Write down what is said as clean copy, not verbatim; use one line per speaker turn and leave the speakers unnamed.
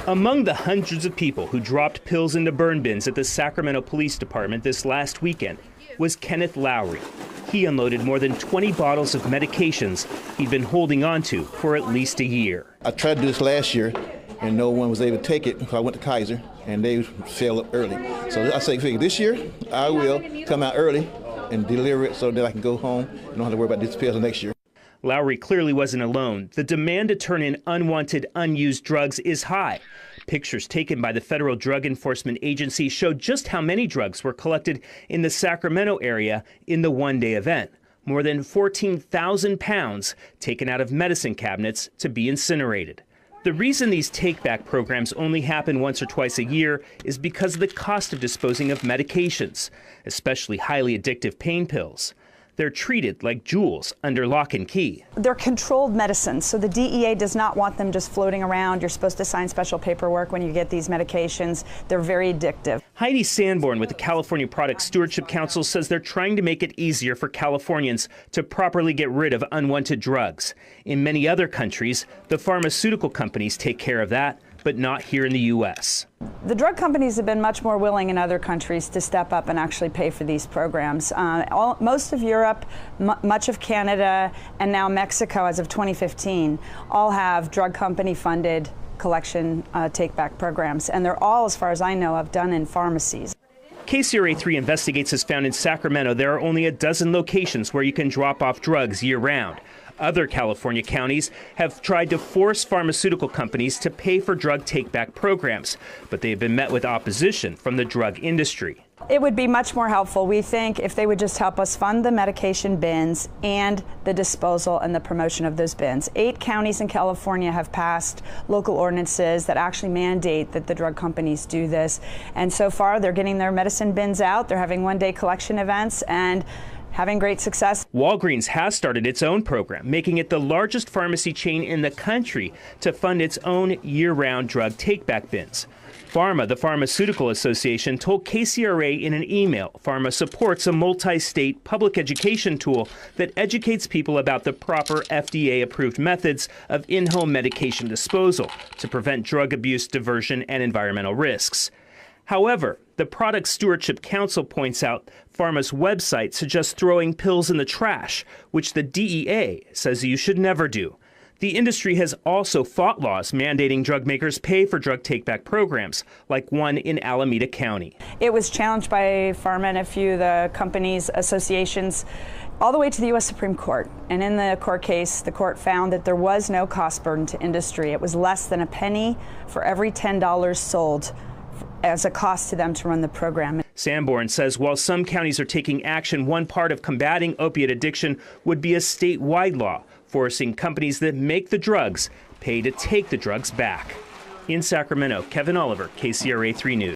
Among the hundreds of people who dropped pills into burn bins at the Sacramento Police Department this last weekend was Kenneth Lowry. He unloaded more than 20 bottles of medications he'd been holding on to for at least a year.
I tried to do this last year, and no one was able to take it, so I went to Kaiser, and they fell up early. So I figured this year I will come out early and deliver it so that I can go home and don't have to worry about these pills next year.
Lowry clearly wasn't alone. The demand to turn in unwanted, unused drugs is high. Pictures taken by the Federal Drug Enforcement Agency showed just how many drugs were collected in the Sacramento area in the one-day event. More than 14,000 pounds taken out of medicine cabinets to be incinerated. The reason these take-back programs only happen once or twice a year is because of the cost of disposing of medications, especially highly addictive pain pills. They're treated like jewels under lock and key.
They're controlled medicines, so the DEA does not want them just floating around. You're supposed to sign special paperwork when you get these medications. They're very addictive.
Heidi Sanborn with the California Product Stewardship Council says they're trying to make it easier for Californians to properly get rid of unwanted drugs. In many other countries, the pharmaceutical companies take care of that, but not here in the U.S.
The drug companies have been much more willing in other countries to step up and actually pay for these programs. Most of Europe, much of Canada, and now Mexico as of 2015 all have drug company funded collection take-back programs, and they're all, as far as I know, done in pharmacies.
KCRA 3 Investigates has found in Sacramento there are only a dozen locations where you can drop off drugs year-round. Other California counties have tried to force pharmaceutical companies to pay for drug take-back programs, but they have been met with opposition from the drug industry.
It would be much more helpful, we think, if they would just help us fund the medication bins and the disposal and the promotion of those bins. 8 counties in California have passed local ordinances that actually mandate that the drug companies do this. And so far, they're getting their medicine bins out. They're having one-day collection events and having great success.
Walgreens has started its own program, making it the largest pharmacy chain in the country to fund its own year-round drug take-back bins. Pharma, the Pharmaceutical Association, told KCRA in an email Pharma supports a multi-state public education tool that educates people about the proper FDA-approved methods of in-home medication disposal to prevent drug abuse, diversion, and environmental risks. However, the Product Stewardship Council points out Pharma's website suggests throwing pills in the trash, which the DEA says you should never do. The industry has also fought laws mandating drug makers pay for drug take-back programs, like one in Alameda County.
It was challenged by Pharma and a few of the companies' associations all the way to the U.S. Supreme Court. And in the court case, the court found that there was no cost burden to industry. It was less than a penny for every $10 sold as a cost to them to run the program.
Sanborn says while some counties are taking action, one part of combating opiate addiction would be a statewide law forcing companies that make the drugs pay to take the drugs back. In Sacramento, Kevin Oliver, KCRA 3 News.